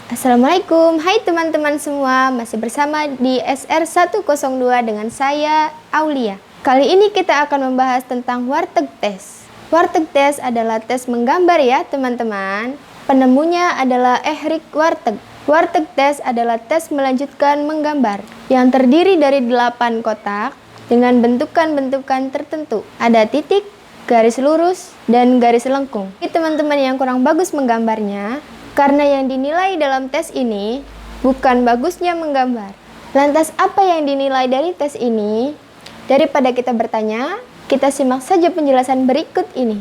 Assalamualaikum, hai teman-teman semua, masih bersama di SR102 dengan saya, Aulia. Kali ini kita akan membahas tentang warteg tes. Warteg tes adalah tes menggambar ya teman-teman. Penemunya adalah Ehrik Warteg. Warteg tes adalah tes melanjutkan menggambar yang terdiri dari 8 kotak dengan bentukan-bentukan tertentu. Ada titik, garis lurus, dan garis lengkung. Bagi teman-teman yang kurang bagus menggambarnya, karena yang dinilai dalam tes ini bukan bagusnya menggambar. Lantas apa yang dinilai dari tes ini? Daripada kita bertanya, kita simak saja penjelasan berikut ini.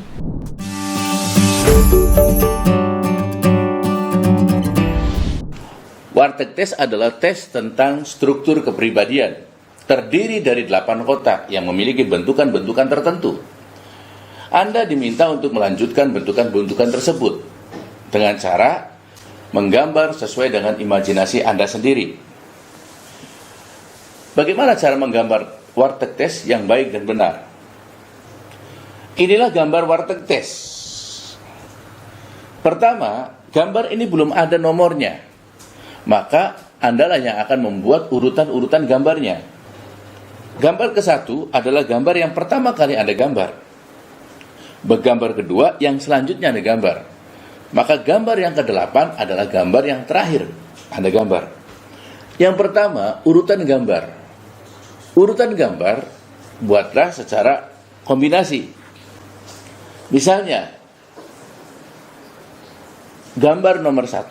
Warteg tes adalah tes tentang struktur kepribadian. Terdiri dari 8 kotak yang memiliki bentukan-bentukan tertentu. Anda diminta untuk melanjutkan bentukan-bentukan tersebut dengan cara menggambar sesuai dengan imajinasi Anda sendiri. Bagaimana cara menggambar warteg tes yang baik dan benar? Inilah gambar warteg tes. Pertama, gambar ini belum ada nomornya. Maka Anda lah yang akan membuat urutan-urutan gambarnya. Gambar ke-1 adalah gambar yang pertama kali Anda gambar. Gambar kedua yang selanjutnya Anda gambar. Maka gambar yang ke-8 adalah gambar yang terakhir Anda gambar. Yang pertama, urutan gambar. Urutan gambar buatlah secara kombinasi. Misalnya, gambar nomor 1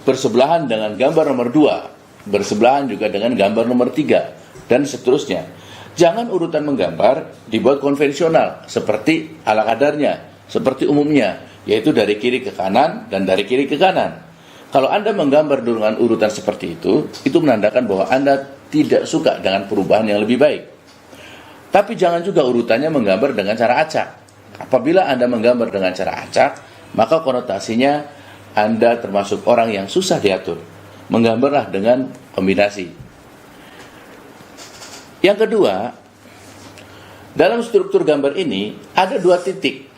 bersebelahan dengan gambar nomor 2, bersebelahan juga dengan gambar nomor 3, dan seterusnya. Jangan urutan menggambar dibuat konvensional, seperti ala kadarnya, seperti umumnya, yaitu dari kiri ke kanan dan dari kiri ke kanan. Kalau Anda menggambar dengan urutan seperti itu menandakan bahwa Anda tidak suka dengan perubahan yang lebih baik. Tapi jangan juga urutannya menggambar dengan cara acak. Apabila Anda menggambar dengan cara acak, maka konotasinya Anda termasuk orang yang susah diatur. Menggambarlah dengan kombinasi. Yang kedua, dalam struktur gambar ini ada 2 titik,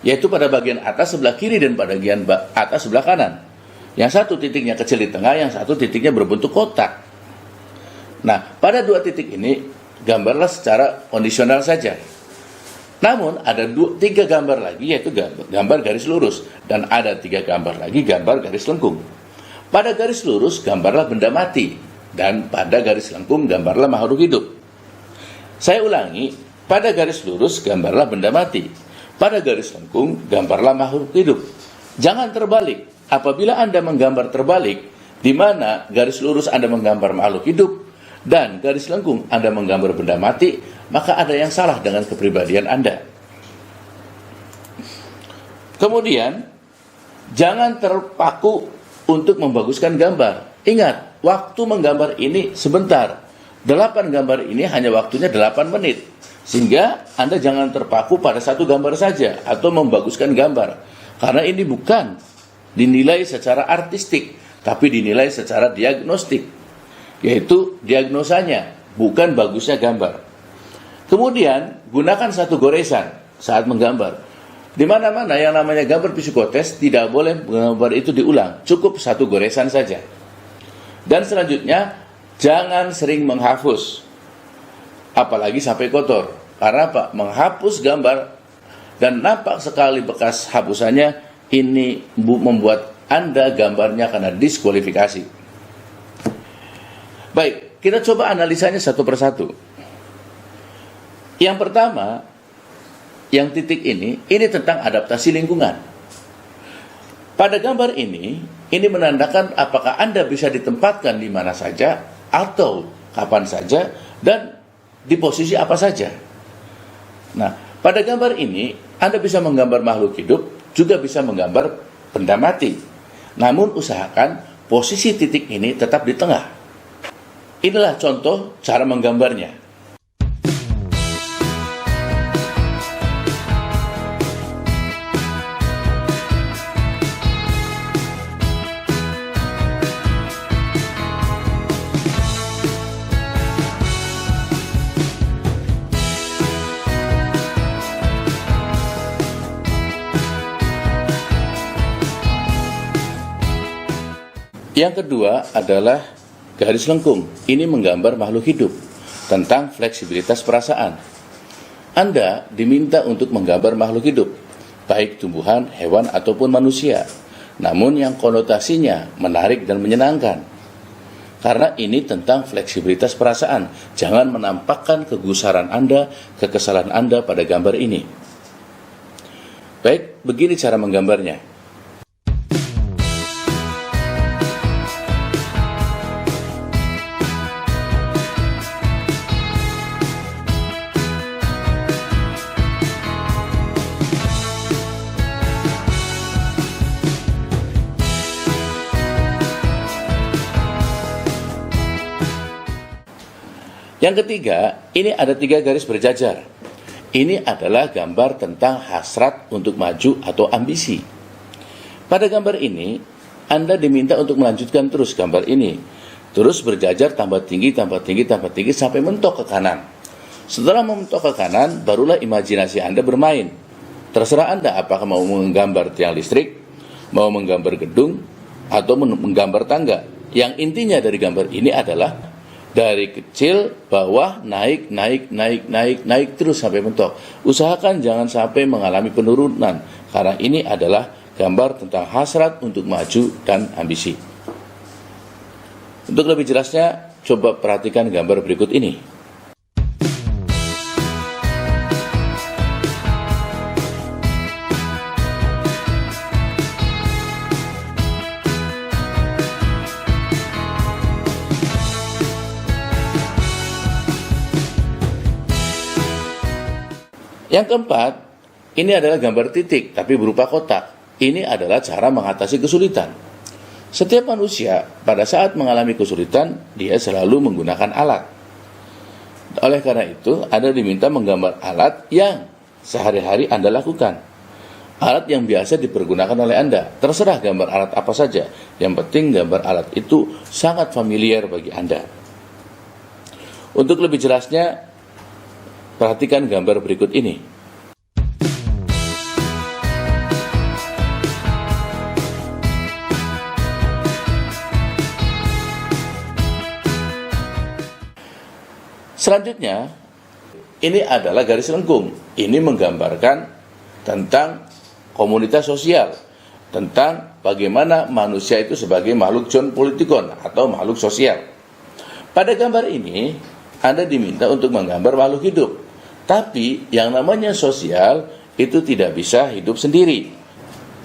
yaitu pada bagian atas sebelah kiri dan pada bagian atas sebelah kanan. Yang satu titiknya kecil di tengah, yang satu titiknya berbentuk kotak. Nah, pada 2 titik ini gambarlah secara kondisional saja. Namun ada 3 gambar lagi, yaitu gambar garis lurus, dan ada 3 gambar lagi gambar garis lengkung. Pada garis lurus gambarlah benda mati, dan pada garis lengkung gambarlah makhluk hidup. Saya ulangi, pada garis lurus gambarlah benda mati, pada garis lengkung gambarlah makhluk hidup. Jangan terbalik. Apabila Anda menggambar terbalik, di mana garis lurus Anda menggambar makhluk hidup dan garis lengkung Anda menggambar benda mati, maka ada yang salah dengan kepribadian Anda. Kemudian, jangan terpaku untuk membaguskan gambar. Ingat, waktu menggambar ini sebentar. 8 gambar ini hanya waktunya 8 menit. Sehingga Anda jangan terpaku pada satu gambar saja atau membaguskan gambar. Karena ini bukan dinilai secara artistik, tapi dinilai secara diagnostik. Yaitu diagnosanya, bukan bagusnya gambar. Kemudian, gunakan satu goresan saat menggambar. Di mana-mana yang namanya gambar psikotes, tidak boleh gambar itu diulang. Cukup satu goresan saja. Dan selanjutnya, jangan sering menghapus. Apalagi sampai kotor. Karena apa? Menghapus gambar dan nampak sekali bekas hapusannya, ini membuat Anda gambarnya kena diskualifikasi. Baik, kita coba analisanya satu persatu. Yang pertama, yang titik ini tentang adaptasi lingkungan. Pada gambar ini menandakan apakah Anda bisa ditempatkan di mana saja, atau kapan saja, dan di posisi apa saja. Nah, pada gambar ini, Anda bisa menggambar makhluk hidup, juga bisa menggambar benda mati. Namun usahakan posisi titik ini tetap di tengah. Inilah contoh cara menggambarnya. Yang kedua adalah garis lengkung. Ini menggambar makhluk hidup tentang fleksibilitas perasaan. Anda diminta untuk menggambar makhluk hidup, baik tumbuhan, hewan, ataupun manusia, namun yang konotasinya menarik dan menyenangkan. Karena ini tentang fleksibilitas perasaan. Jangan menampakkan kegusaran Anda, kekesalan Anda pada gambar ini. Baik, begini cara menggambarnya. Yang ketiga, ini ada 3 garis berjajar. Ini adalah gambar tentang hasrat untuk maju atau ambisi. Pada gambar ini, Anda diminta untuk melanjutkan terus gambar ini. Terus berjajar tambah tinggi, tambah tinggi, tambah tinggi sampai mentok ke kanan. Setelah mentok ke kanan, barulah imajinasi Anda bermain. Terserah Anda apakah mau menggambar tiang listrik, mau menggambar gedung, atau menggambar tangga. Yang intinya dari gambar ini adalah dari kecil, bawah, naik terus sampai mentok. Usahakan jangan sampai mengalami penurunan, karena ini adalah gambar tentang hasrat untuk maju dan ambisi. Untuk lebih jelasnya, coba perhatikan gambar berikut ini. Yang keempat, ini adalah gambar titik, tapi berupa kotak. Ini adalah cara mengatasi kesulitan. Setiap manusia pada saat mengalami kesulitan, dia selalu menggunakan alat. Oleh karena itu, Anda diminta menggambar alat yang sehari-hari Anda lakukan. Alat yang biasa dipergunakan oleh Anda. Terserah gambar alat apa saja. Yang penting gambar alat itu sangat familiar bagi Anda. Untuk lebih jelasnya, perhatikan gambar berikut ini. Selanjutnya, ini adalah garis lengkung. Ini menggambarkan tentang komunitas sosial, tentang bagaimana manusia itu sebagai makhluk John Politikon atau makhluk sosial. Pada gambar ini, Anda diminta untuk menggambar makhluk hidup. Tapi yang namanya sosial itu tidak bisa hidup sendiri.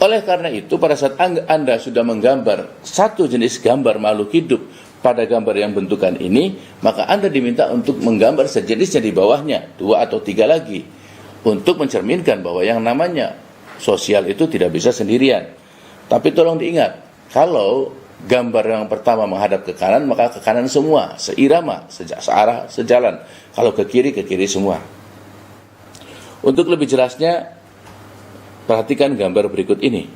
Oleh karena itu, pada saat Anda sudah menggambar satu jenis gambar makhluk hidup pada gambar yang bentukan ini, maka Anda diminta untuk menggambar sejenisnya di bawahnya, 2 atau 3 lagi, untuk mencerminkan bahwa yang namanya sosial itu tidak bisa sendirian. Tapi tolong diingat, kalau gambar yang pertama menghadap ke kanan, maka ke kanan semua, seirama, searah, sejalan. Kalau ke kiri semua. Untuk lebih jelasnya, perhatikan gambar berikut ini.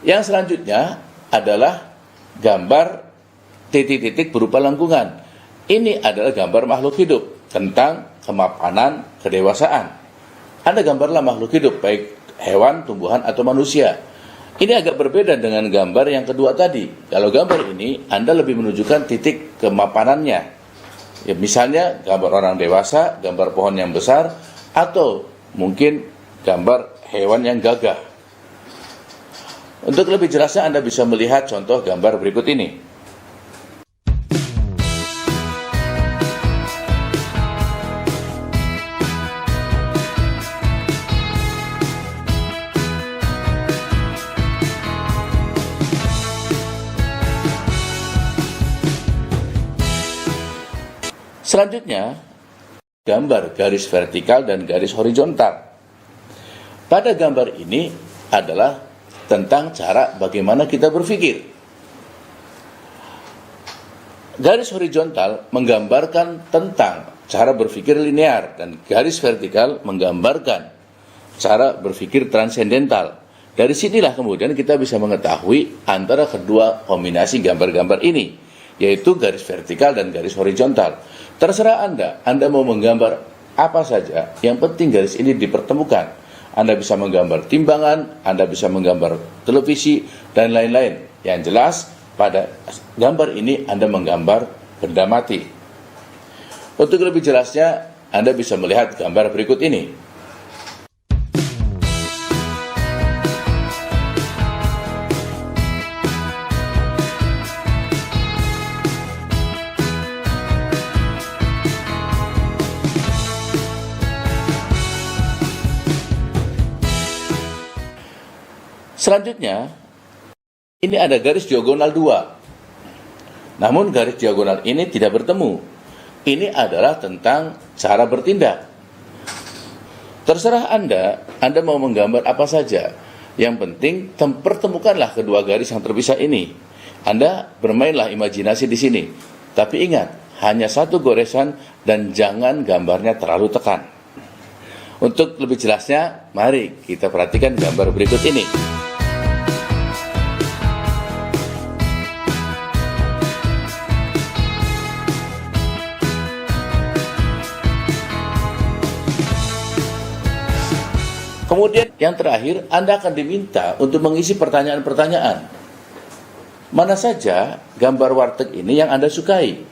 Yang selanjutnya adalah gambar titik-titik berupa lengkungan. Ini adalah gambar makhluk hidup tentang kemapanan, kedewasaan. Anda gambarlah makhluk hidup, baik hewan, tumbuhan, atau manusia. Ini agak berbeda dengan gambar yang kedua tadi. Kalau gambar ini, Anda lebih menunjukkan titik kemapanannya. Ya, misalnya gambar orang dewasa, gambar pohon yang besar, atau mungkin gambar hewan yang gagah. Untuk lebih jelasnya Anda bisa melihat contoh gambar berikut ini. Selanjutnya, gambar garis vertikal dan garis horizontal. Pada gambar ini adalah tentang cara bagaimana kita berpikir. Garis horizontal menggambarkan tentang cara berpikir linear dan garis vertikal menggambarkan cara berpikir transendental. Dari sinilah kemudian kita bisa mengetahui antara kedua kombinasi gambar-gambar ini, yaitu garis vertikal dan garis horizontal. Terserah Anda mau menggambar apa saja, yang penting garis ini dipertemukan. Anda bisa menggambar timbangan, Anda bisa menggambar televisi, dan lain-lain. Yang jelas, pada gambar ini Anda menggambar benda mati. Untuk lebih jelasnya, Anda bisa melihat gambar berikut ini. Selanjutnya, ini ada garis diagonal 2. Namun garis diagonal ini tidak bertemu. Ini adalah tentang cara bertindak. Terserah Anda mau menggambar apa saja. Yang penting pertemukanlah kedua garis yang terpisah ini. Anda bermainlah imajinasi di sini. Tapi ingat, hanya satu goresan dan jangan gambarnya terlalu tekan. Untuk lebih jelasnya, mari kita perhatikan gambar berikut ini. Kemudian yang terakhir, Anda akan diminta untuk mengisi pertanyaan-pertanyaan. Mana saja gambar warteg ini yang Anda sukai?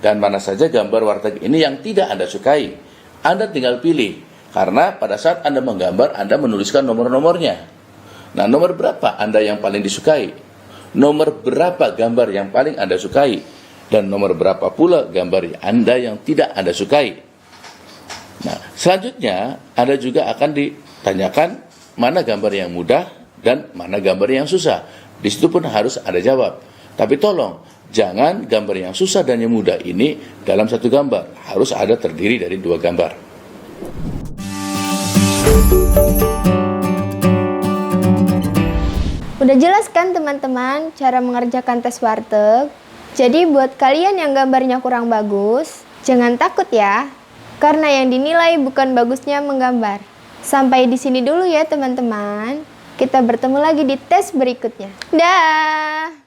Dan mana saja gambar warteg ini yang tidak Anda sukai? Anda tinggal pilih, karena pada saat Anda menggambar, Anda menuliskan nomor-nomornya. Nah, nomor berapa Anda yang paling disukai? Nomor berapa gambar yang paling Anda sukai? Dan nomor berapa pula gambar Anda yang tidak Anda sukai? Nah, selanjutnya Anda juga akan ditanyakan mana gambar yang mudah dan mana gambar yang susah. Di situ pun harus ada jawab. Tapi tolong, jangan gambar yang susah dan yang mudah ini dalam satu gambar. Harus ada terdiri dari dua gambar. Udah jelas kan teman-teman cara mengerjakan tes warteg? Jadi buat kalian yang gambarnya kurang bagus, jangan takut ya. Karena yang dinilai bukan bagusnya menggambar. Sampai di sini dulu ya teman-teman. Kita bertemu lagi di tes berikutnya. Dah.